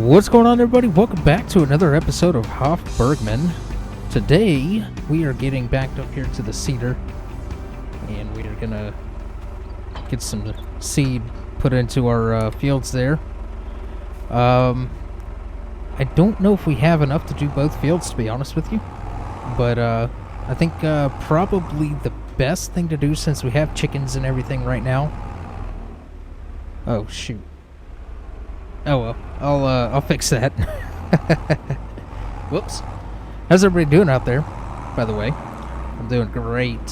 What's going on, everybody? Welcome back to another episode of Hof Bergmann. Today we are getting backed up here to the cedar, and we are gonna get some seed put into our fields there. I don't know if we have enough to do both fields, to be honest with you, but I think probably the best thing to do, since we have chickens and everything right now. Oh shoot. Oh well, I'll fix that. Whoops. How's everybody doing out there, by the way? I'm doing great.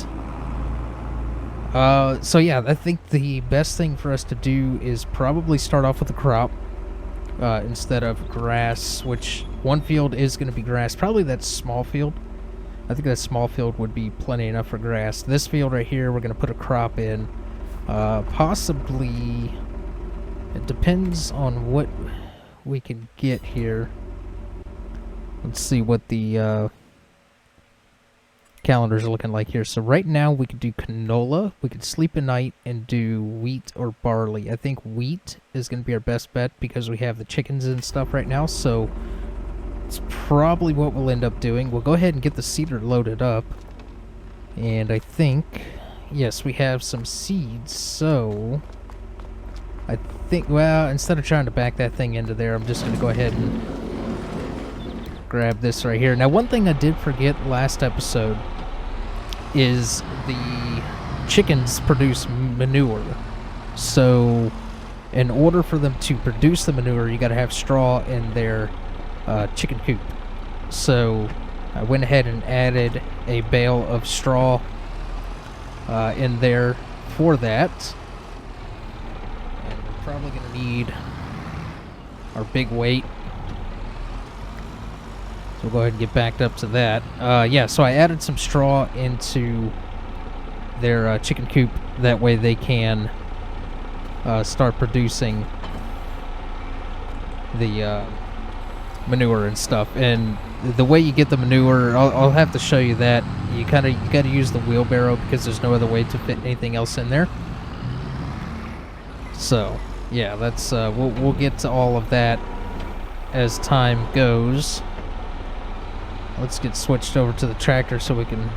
So yeah, I think the best thing for us to do is probably start off with a crop instead of grass, which one field is going to be grass. Probably that small field. I think that small field would be plenty enough for grass. This field right here, we're going to put a crop in. Possibly... It depends on what we can get here. Let's see what the calendar's looking like here. So right now we could do canola, we could sleep at night, and do wheat or barley. I think wheat is going to be our best bet because we have the chickens and stuff right now. So it's probably what we'll end up doing. We'll go ahead and get the cedar loaded up. And I think, yes, we have some seeds, so... I think, well, instead of trying to back that thing into there, I'm just going to go ahead and grab this right here. Now, one thing I did forget last episode is the chickens produce manure. So, in order for them to produce the manure, you got to have straw in their chicken coop. So, I went ahead and added a bale of straw in there for that. Probably going to need our big weight. So we'll go ahead and get backed up to that. Yeah, so I added some straw into their chicken coop. That way they can start producing the manure and stuff. And the way you get the manure, I'll have to show you that. You got to use the wheelbarrow because there's no other way to fit anything else in there. So... yeah, that's we'll get to all of that as time goes. Let's get switched over to the tractor so we can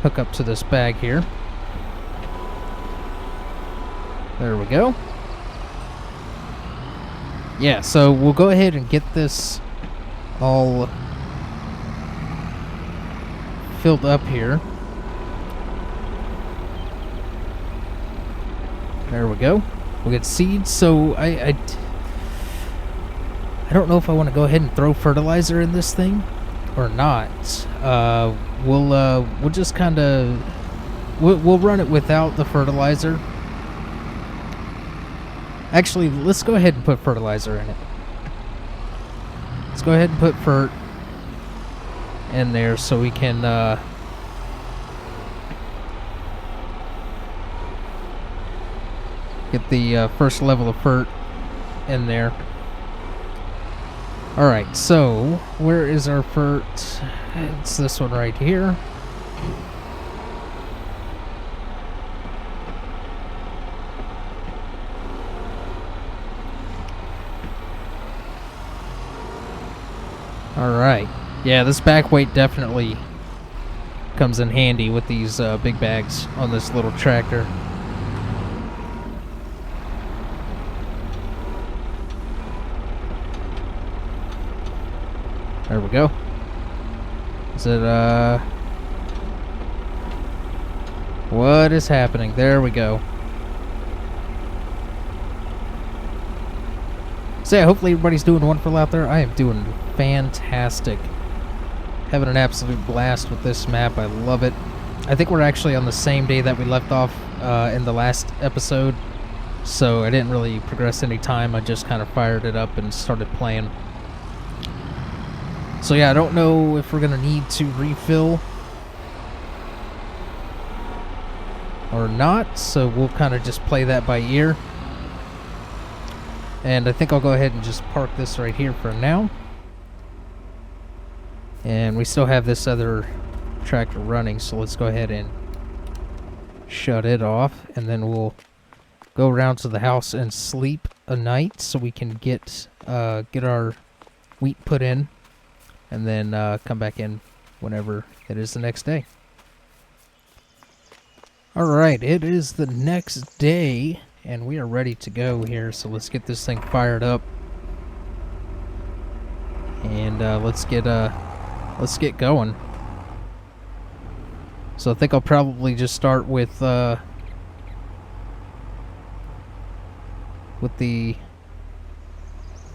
hook up to this bag here. There we go. Yeah, so we'll go ahead and get this all filled up here. There we go. We get seeds, so I don't know if I want to go ahead and throw fertilizer in this thing or not. We'll just kind of we'll run it without the fertilizer. Actually, let's go ahead and put fertilizer in it. Let's go ahead and put fert in there so we can get the first level of fert in there. Alright, so where is our fert? It's this one right here. Alright. Yeah, this back weight definitely comes in handy with these big bags on this little tractor. There we go. Is it, what is happening? There we go. So yeah, hopefully everybody's doing wonderful out there. I am doing fantastic. Having an absolute blast with this map. I love it. I think we're actually on the same day that we left off in the last episode. So I didn't really progress any time. I just kind of fired it up and started playing. So yeah, I don't know if we're going to need to refill or not, so we'll kind of just play that by ear. And I think I'll go ahead and just park this right here for now. And we still have this other tractor running, so let's go ahead and shut it off, and then we'll go around to the house and sleep a night so we can get get our wheat put in, and then come back in whenever it is the next day. Alright, it is the next day, and we are ready to go here, so let's get this thing fired up. And let's get going. So I think I'll probably just start with the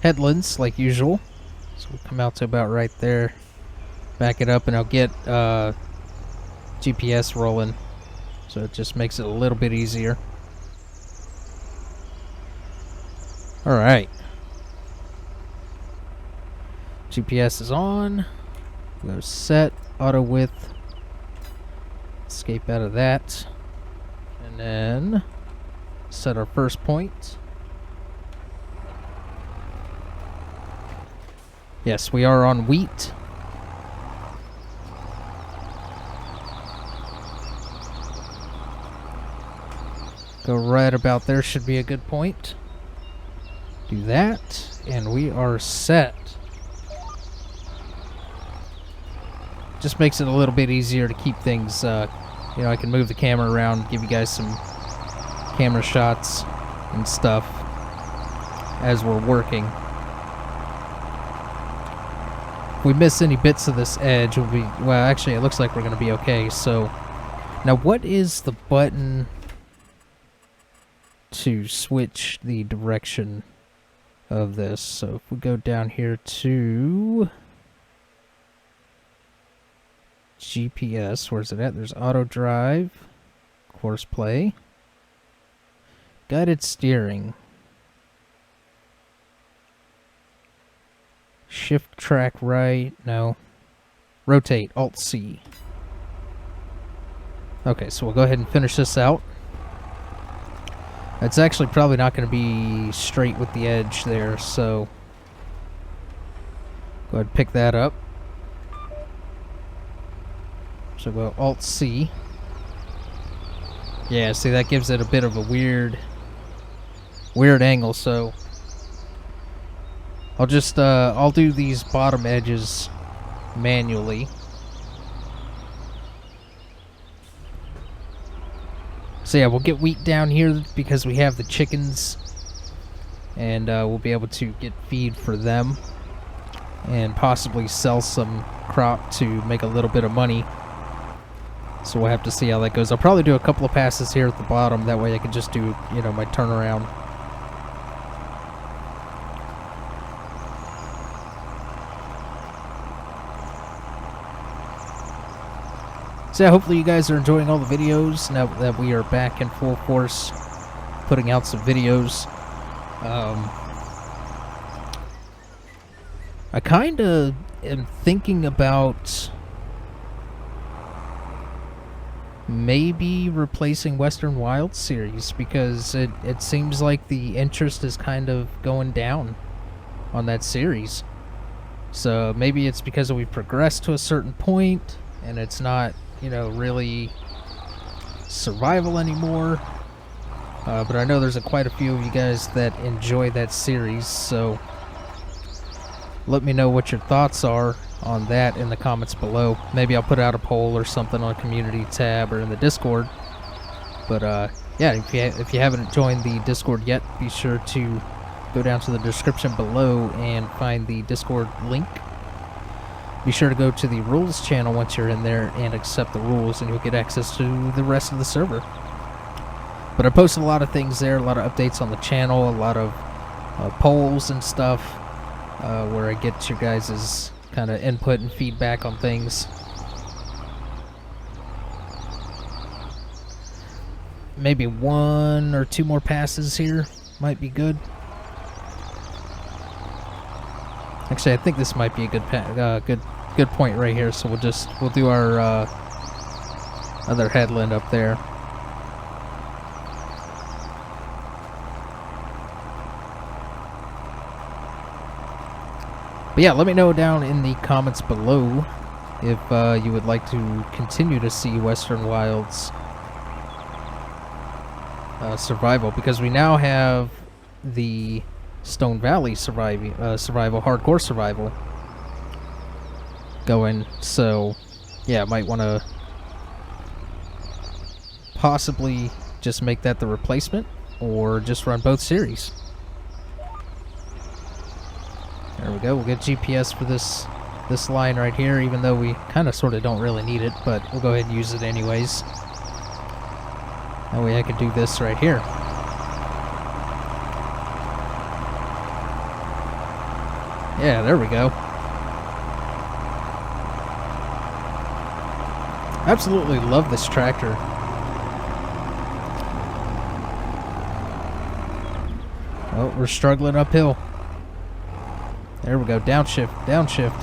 headlands like usual. So we'll come out to about right there, back it up, and I'll get GPS rolling, so it just makes it a little bit easier. Alright, GPS is on. Go set, auto width, escape out of that, and then set our first point. Yes, we are on wheat. Go right about there, should be a good point. Do that, and we are set. Just makes it a little bit easier to keep things, you know, I can move the camera around, give you guys some camera shots and stuff as we're working. If we miss any bits of this edge, we'll be, well, actually, it looks like we're going to be okay. So, now what is the button to switch the direction of this? So, if we go down here to GPS, where's it at? There's auto drive, course play, guided steering, shift track right, no, rotate, alt C. Okay, so we'll go ahead and finish this out. It's actually probably not going to be straight with the edge there, so go ahead and pick that up. So go alt C. Yeah, see, that gives it a bit of a weird angle, so I'll just I'll do these bottom edges manually. So yeah, we'll get wheat down here because we have the chickens, and we'll be able to get feed for them and possibly sell some crop to make a little bit of money. So we'll have to see how that goes. I'll probably do a couple of passes here at the bottom. That way I can just do, you know, my turnaround. So yeah, hopefully you guys are enjoying all the videos now that we are back in full force putting out some videos. I kind of am thinking about maybe replacing Western Wild series, because it seems like the interest is kind of going down on that series. So maybe it's because we progressed to a certain point and it's not, you know, really survival anymore. But I know there's quite a few of you guys that enjoy that series, so let me know what your thoughts are on that in the comments below. Maybe I'll put out a poll or something on a community tab or in the Discord. But yeah, if you haven't joined the Discord yet, be sure to go down to the description below and find the Discord link. Be sure to go to the rules channel once you're in there and accept the rules, and you'll get access to the rest of the server. But I posted a lot of things there, a lot of updates on the channel, a lot of polls and stuff, where I get your guys' kind of input and feedback on things. Maybe 1 or 2 more passes here might be good. Actually, I think this might be a good point right here. So we'll do our other headland up there. But yeah, let me know down in the comments below if you would like to continue to see Western Wilds survival, because we now have the Stone Valley survival, hardcore survival going. So, yeah, might want to possibly just make that the replacement, or just run both series. There we go. We'll get GPS for this line right here, even though we kind of sort of don't really need it, but we'll go ahead and use it anyways. That way I can do this right here. Yeah, there we go. Absolutely love this tractor. Oh, we're struggling uphill. There we go. Downshift, downshift.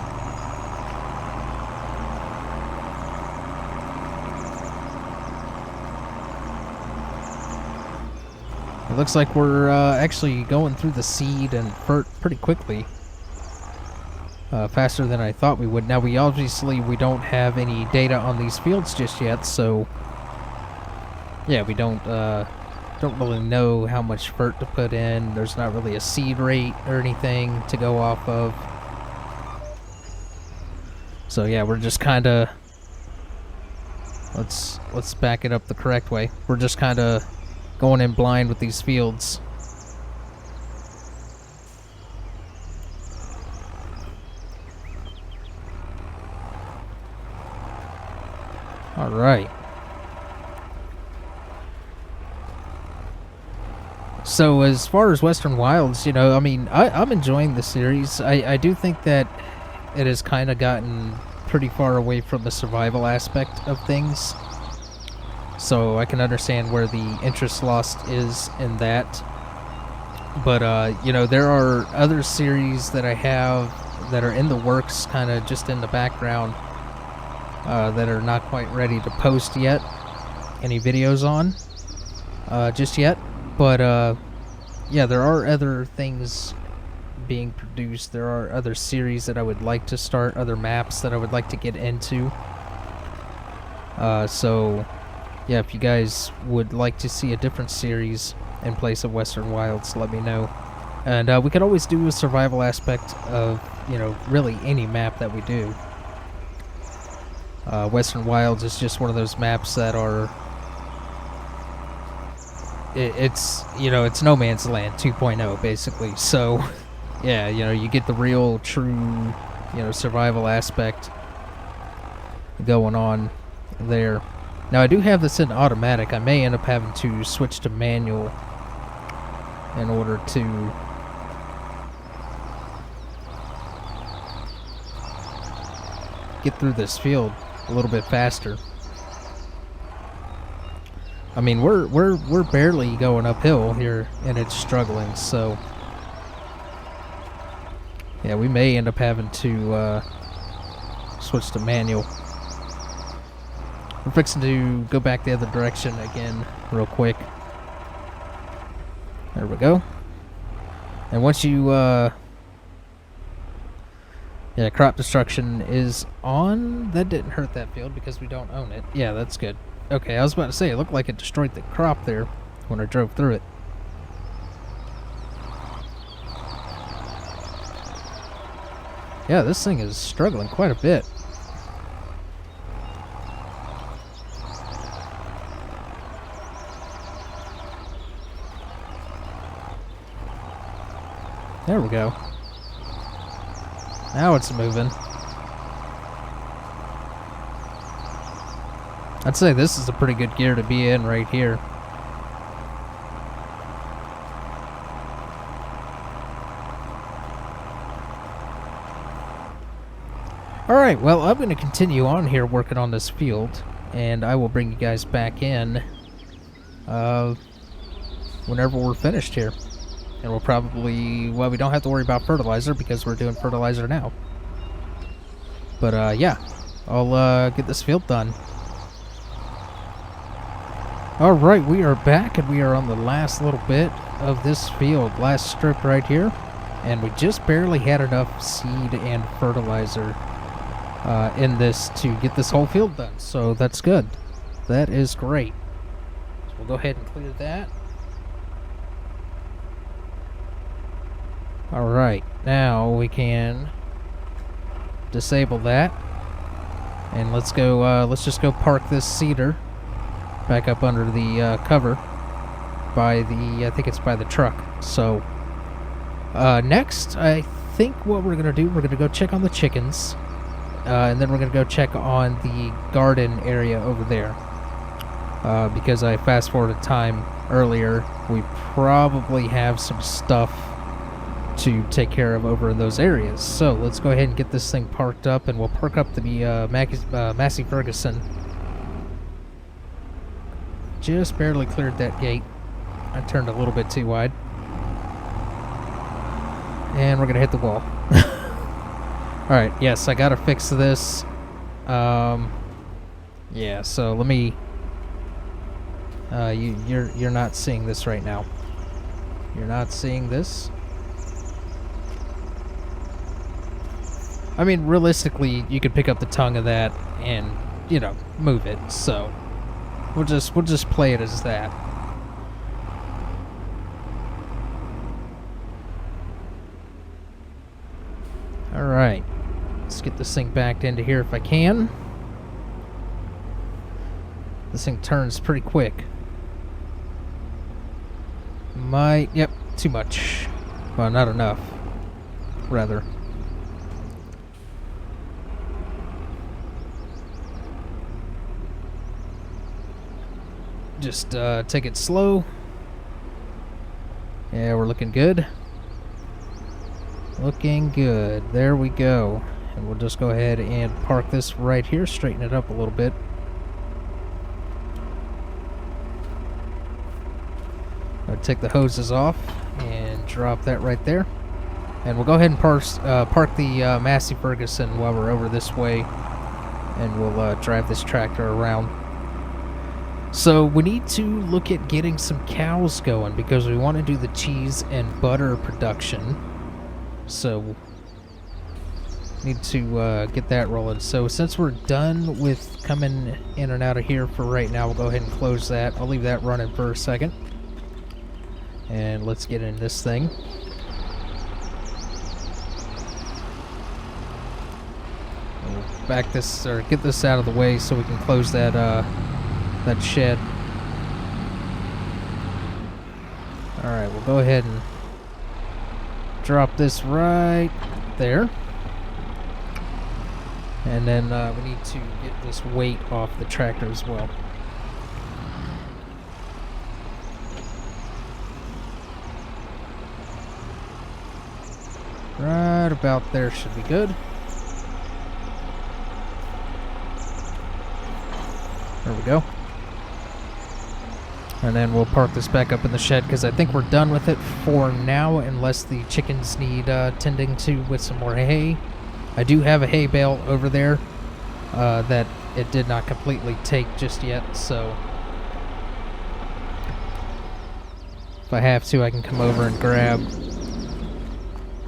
It looks like we're actually going through the seed and fert pretty quickly. Faster than I thought we would. Now, we don't have any data on these fields just yet, so yeah, we don't really know how much fert to put in. There's not really a seed rate or anything to go off of. So yeah, we're just kind of let's back it up the correct way. We're just kind of going in blind with these fields. All right. So as far as Western Wilds, you know, I mean, I'm enjoying the series. I do think that it has kind of gotten pretty far away from the survival aspect of things. So I can understand where the interest lost is in that. But, you know, there are other series that I have that are in the works, kind of just in the background, that are not quite ready to post yet any videos on just yet. But yeah, there are other things being produced. There are other series that I would like to start, other maps that I would like to get into. So yeah, if you guys would like to see a different series in place of Western Wilds, let me know. And we could always do a survival aspect of, you know, really any map that we do. Western Wilds is just one of those maps that are... It's, you know, it's No Man's Land 2.0, basically. So, yeah, you know, you get the real, true, you know, survival aspect going on there. Now, I do have this in automatic. I may end up having to switch to manual in order to get through this field a little bit faster. I mean, we're barely going uphill here, and it's struggling. So, yeah, we may end up having to switch to manual. We're fixing to go back the other direction again real quick. There we go. And once you, yeah, crop destruction is on. That didn't hurt that field because we don't own it. Yeah, that's good. Okay, I was about to say, it looked like it destroyed the crop there when I drove through it. Yeah, this thing is struggling quite a bit. There we go. Now it's moving. I'd say this is a pretty good gear to be in right here. Alright, well, I'm going to continue on here working on this field, and I will bring you guys back in whenever we're finished here. And we'll probably, well, we don't have to worry about fertilizer because we're doing fertilizer now. But yeah, I'll get this field done. Alright, we are back, and we are on the last little bit of this field, last strip right here. And we just barely had enough seed and fertilizer in this to get this whole field done. So that's good. That is great. So we'll go ahead and clear that. Alright, now we can disable that. And let's go, let's just go park this cedar back up under the cover by the, I think it's by the truck. So, next, I think what we're going to do, we're going to go check on the chickens. And then we're going to go check on the garden area over there. Because I fast-forwarded time earlier, we probably have some stuff to take care of over in those areas. So let's go ahead and get this thing parked up, and we'll park up the Massey Ferguson. Just barely cleared that gate. I turned a little bit too wide. And we're going to hit the wall. Alright, yes, I gotta fix this. Yeah, so let me... you're not seeing this right now. You're not seeing this. I mean, realistically, you could pick up the tongue of that and, you know, move it. So we'll just play it as that. All right, let's get this thing backed into here if I can. This thing turns pretty quick. Yep, too much. Well, not enough, rather. Just take it slow. Yeah, we're looking good. Looking good. There we go. And we'll just go ahead and park this right here, straighten it up a little bit. I'll take the hoses off and drop that right there. And we'll go ahead and park the Massey Ferguson while we're over this way. And we'll drive this tractor around. So we need to look at getting some cows going because we want to do the cheese and butter production. So need to get that rolling. So since we're done with coming in and out of here for right now, we'll go ahead and close that. I'll leave that running for a second. And let's get in this thing. We'll back this, or get this out of the way so we can close that that shed. Alright, we'll go ahead and drop this right there. And then we need to get this weight off the tractor as well. Right about there should be good. There we go. And then we'll park this back up in the shed because I think we're done with it for now, unless the chickens need tending to with some more hay. I do have a hay bale over there that it did not completely take just yet, so if I have to, I can come over and grab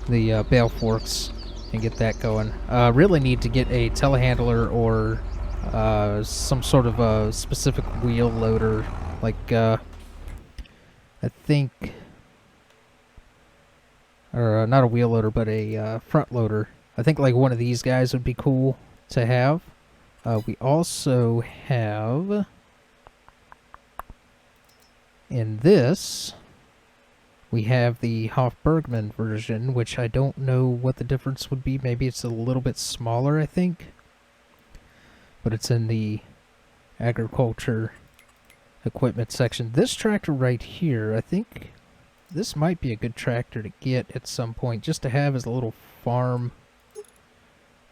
the bale forks and get that going. Really need to get a telehandler or some sort of a specific wheel loader. Like, I think, or not a wheel loader, but a front loader. I think like one of these guys would be cool to have. We also have, in this, we have the Hof Bergmann version, which I don't know what the difference would be. Maybe it's a little bit smaller, I think. But it's in the agriculture equipment section. This tractor right here, I think this might be a good tractor to get at some point, just to have as a little farm.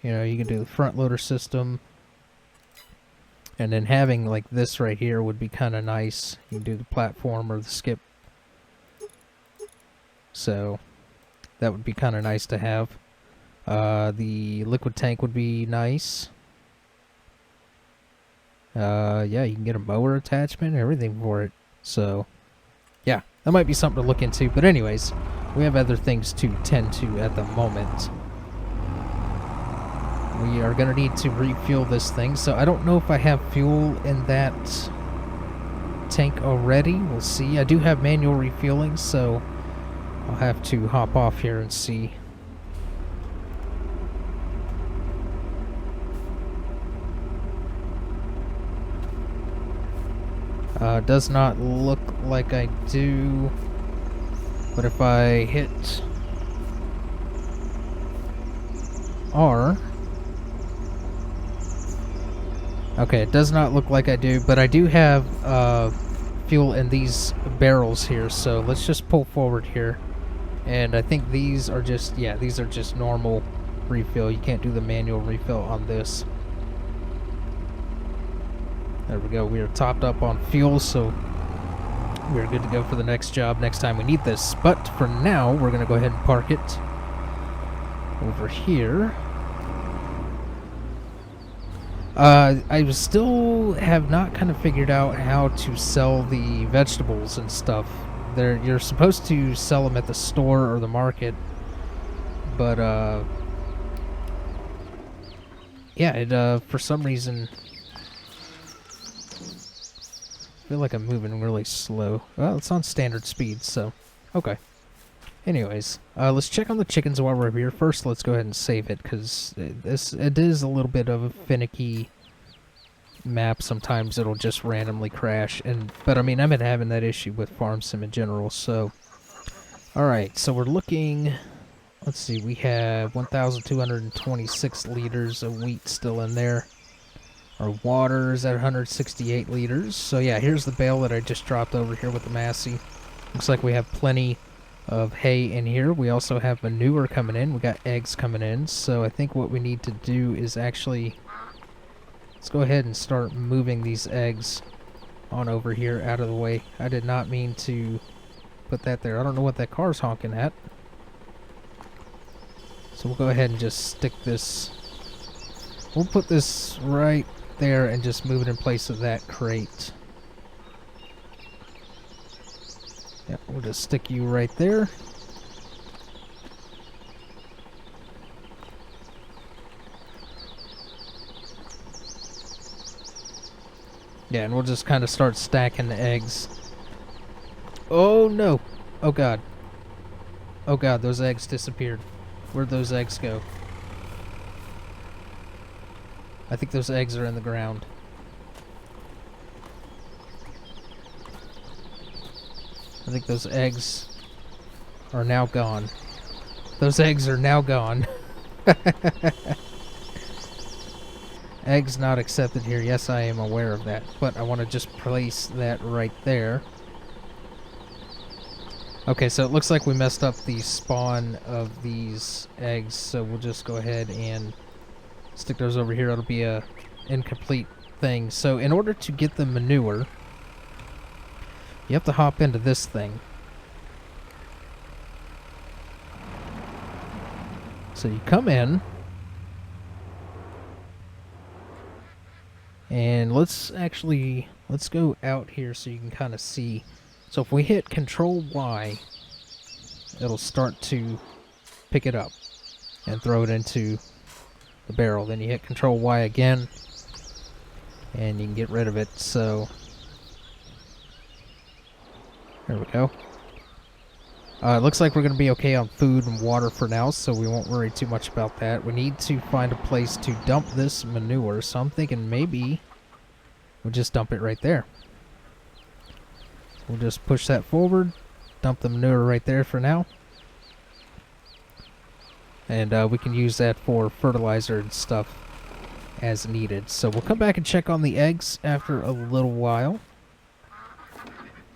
You know, you can do the front loader system, and then having like this right here would be kind of nice. You can do the platform or the skip, so that would be kind of nice to have. The liquid tank would be nice. Yeah, you can get a mower attachment, everything for it. So, yeah, that might be something to look into. But anyways, we have other things to tend to at the moment. We are going to need to refuel this thing. So I don't know if I have fuel in that tank already. We'll see. I do have manual refueling, so I'll have to hop off here and see. Does not look like I do, but if I hit R, okay, it does not look like I do, but I do have fuel in these barrels here, so let's just pull forward here. And I think these are just, yeah, these are just normal refill. You can't do the manual refill on this. There we go. We are topped up on fuel, so we're good to go for the next job next time we need this. But for now, we're going to go ahead and park it over here. I still have not kind of figured out how to sell the vegetables and stuff. You're supposed to sell them at the store or the market, but yeah, it for some reason, I feel like I'm moving really slow. Well, it's on standard speed, so okay. Anyways, let's check on the chickens while we're here. First, let's go ahead and save it, because it is a little bit of a finicky map. Sometimes it'll just randomly crash, but I mean, I've been having that issue with Farm Sim in general, so alright, so we're looking, let's see, we have 1,226 liters of wheat still in there. Our water is at 168 liters, so yeah, here's the bale that I just dropped over here with the Massey. Looks like we have plenty of hay in here. We also have manure coming in, we got eggs coming in, so I think what we need to do is actually, let's go ahead and start moving these eggs on over here out of the way. I did not mean to put that there. I don't know what that car's honking at. So we'll go ahead and just stick this. We'll put this right there and just move it in place of that crate. Yeah, we'll just stick you right there. Yeah, and we'll just kind of start stacking the eggs. Oh no! Oh god. Oh god, those eggs disappeared. Where'd those eggs go? I think those eggs are in the ground. I think those eggs are now gone. Those eggs are now gone. Eggs not accepted here. Yes, I am aware of that, but I want to just place that right there. Okay, so it looks like we messed up the spawn of these eggs, so we'll just go ahead and stick those over here. It'll be a incomplete thing. So in order to get the manure, you have to hop into this thing. So you come in, and let's go out here so you can kind of see. So if we hit Control Y, it'll start to pick it up and throw it into the barrel. Then you hit Control Y again, and you can get rid of it. So there we go. It looks like we're going to be okay on food and water for now, so we won't worry too much about that. We need to find a place to dump this manure, so I'm thinking maybe we'll just dump it right there. We'll just push that forward, dump the manure right there for now. And we can use that for fertilizer and stuff as needed. So we'll come back and check on the eggs after a little while.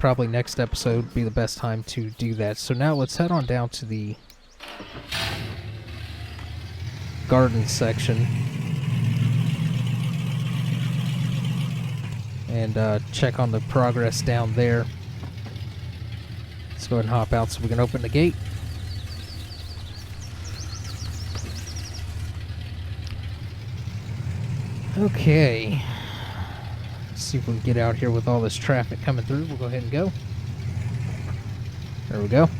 Probably next episode would be the best time to do that. So now let's head on down to the garden section and check on the progress down there. Let's go ahead and hop out so we can open the gate. Okay. Let's see if we can get out here with all this traffic coming through. We'll go ahead and go. There we go.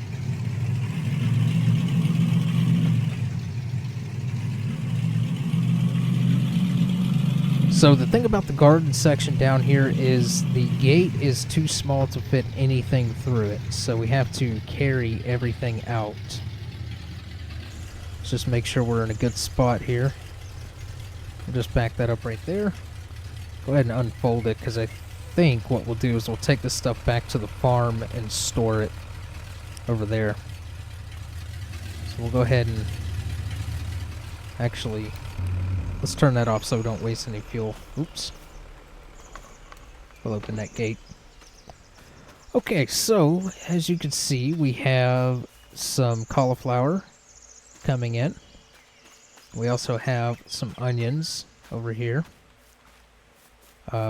So the thing about the garden section down here is the gate is too small to fit anything through it. So we have to carry everything out. Let's just make sure we're in a good spot here. We'll just back that up right there. Go ahead and unfold it, because I think what we'll do is we'll take this stuff back to the farm and store it over there. So we'll go ahead and actually, let's turn that off so we don't waste any fuel. Oops. We'll open that gate. Okay, so as you can see, we have some cauliflower coming in. We also have some onions over here.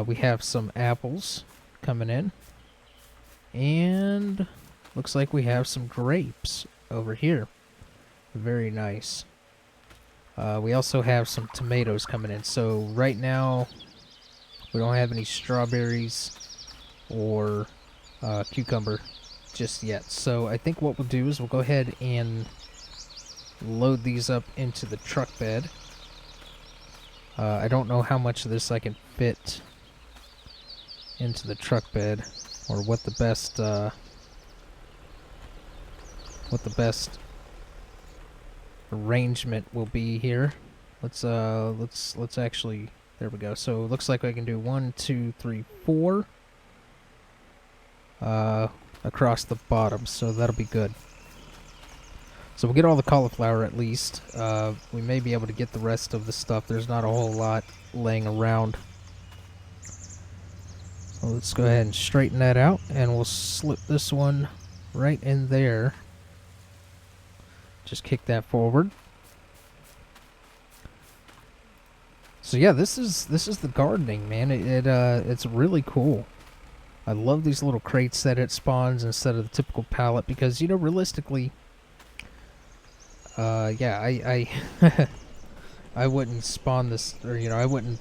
We have some apples coming in. And looks like we have some grapes over here. Very nice. We also have some tomatoes coming in. So right now, we don't have any strawberries or cucumber just yet. So I think what we'll do is we'll go ahead and load these up into the truck bed. I don't know how much of this I can fit into the truck bed, or what the best arrangement will be here. Let's actually, there we go. So it looks like I can do 1, 2, 3, 4 across the bottom, so that'll be good. So we'll get all the cauliflower at least. We may be able to get the rest of the stuff. There's not a whole lot laying around. So let's go ahead and straighten that out, and we'll slip this one right in there. Just kick that forward. So yeah, this is the gardening, man. It's really cool. I love these little crates that it spawns instead of the typical pallet, because, you know, realistically, yeah, I I wouldn't spawn this, or, you know, I wouldn't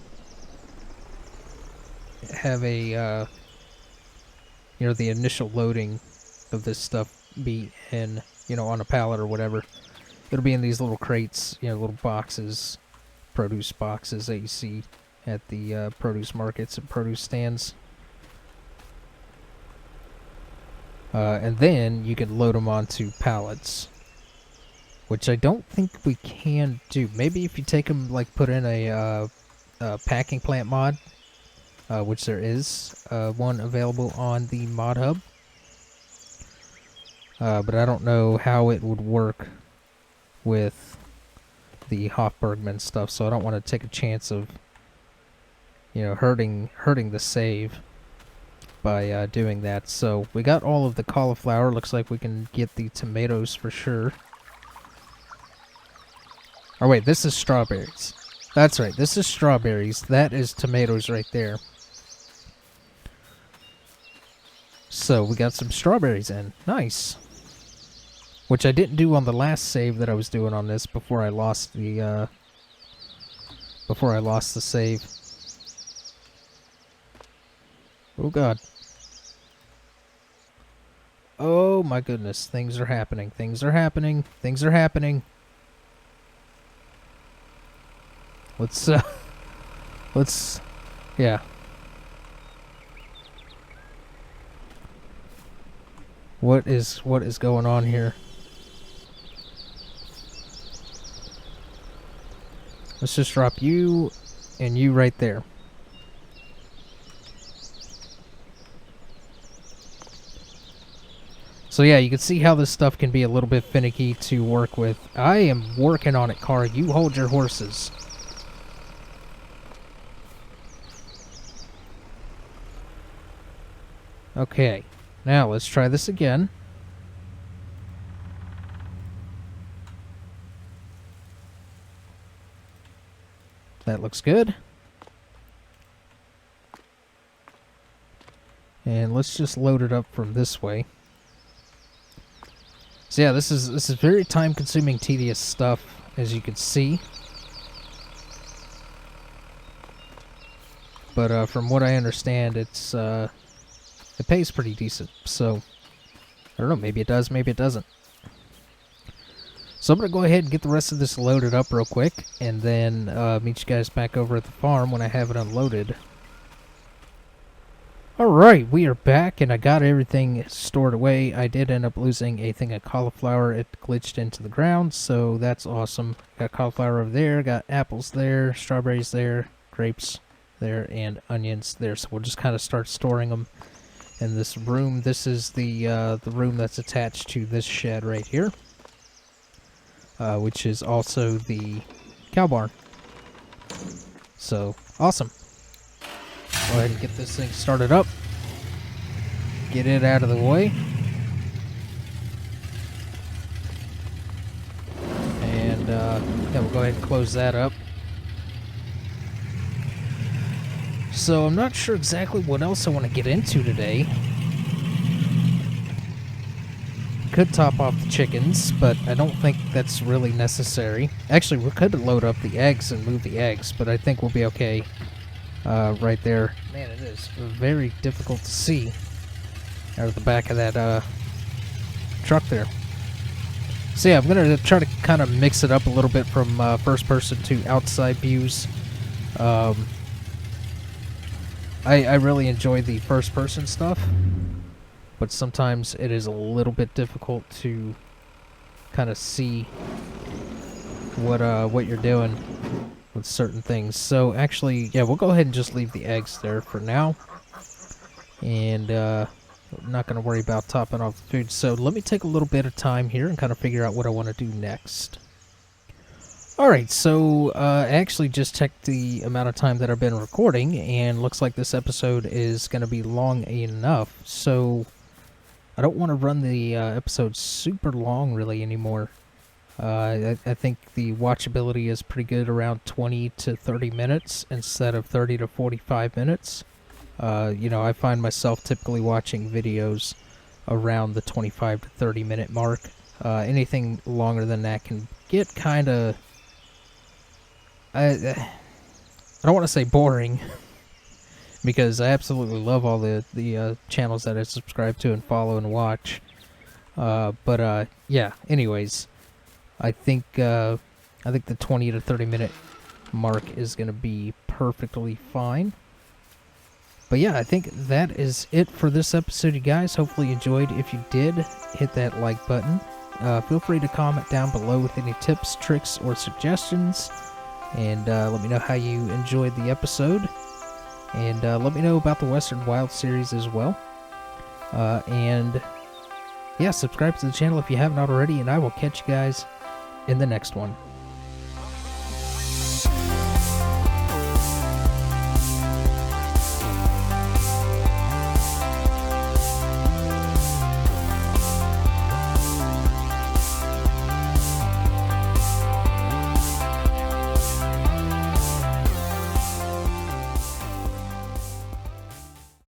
have a you know, the initial loading of this stuff be in, you know, on a pallet or whatever. It'll be in these little crates, you know, little boxes, produce boxes that you see at the produce markets and produce stands. And then you can load them onto pallets, which I don't think we can do. Maybe if you take them, like, put in a packing plant mod, which there is one available on the mod hub. But I don't know how it would work with the Hof Bergmann stuff, so I don't want to take a chance of, you know, hurting the save by doing that. So we got all of the cauliflower. Looks like we can get the tomatoes for sure. Oh wait, this is strawberries. That's right, this is strawberries. That is tomatoes right there. So we got some strawberries in. Nice. Which I didn't do on the last save that I was doing on this before I lost the save. Oh god. Oh my goodness, things are happening. Things are happening. Things are happening. Let's yeah. What is going on here? Let's just drop you and you right there. So yeah, you can see how this stuff can be a little bit finicky to work with. I am working on it, Car. You hold your horses. Okay, now let's try this again. That looks good. And let's just load it up from this way. So yeah, this is very time-consuming, tedious stuff, as you can see. But from what I understand, it pays pretty decent. So I don't know, maybe it does, maybe it doesn't. So I'm going to go ahead and get the rest of this loaded up real quick, and then meet you guys back over at the farm when I have it unloaded. Alright, we are back, and I got everything stored away. I did end up losing a thing of cauliflower. It glitched into the ground, so that's awesome. Got cauliflower over there, got apples there, strawberries there, grapes there, and onions there. So we'll just kind of start storing them in this room. This is the room that's attached to this shed right here, which is also the cow barn. So, awesome. Go ahead and get this thing started up. Get it out of the way. And yeah, we'll go ahead and close that up. So I'm not sure exactly what else I want to get into today. Could top off the chickens, but I don't think that's really necessary. Actually, we could load up the eggs and move the eggs, but I think we'll be okay. Right there. Man, it is very difficult to see out of the back of that truck there. So yeah, I'm going to try to kind of mix it up a little bit from first person to outside views. I really enjoy the first person stuff, but sometimes it is a little bit difficult to kind of see what you're doing with certain things. So actually, yeah, we'll go ahead and just leave the eggs there for now, and I'm not going to worry about topping off the food. So let me take a little bit of time here and kind of figure out what I want to do next. Alright, so I actually just checked the amount of time that I've been recording, and looks like this episode is going to be long enough. So I don't want to run the episode super long really anymore. I think the watchability is pretty good, around 20 to 30 minutes instead of 30 to 45 minutes. You know, I find myself typically watching videos around the 25 to 30 minute mark. Anything longer than that can get kind of... I don't want to say boring, because I absolutely love all the channels that I subscribe to and follow and watch. But yeah, anyways... I think the 20 to 30 minute mark is going to be perfectly fine. But yeah, I think that is it for this episode, you guys. Hopefully you enjoyed. If you did, hit that like button. Feel free to comment down below with any tips, tricks, or suggestions. And let me know how you enjoyed the episode. And let me know about the Western Wild series as well. And yeah, subscribe to the channel if you haven't already. And I will catch you guys in the next one.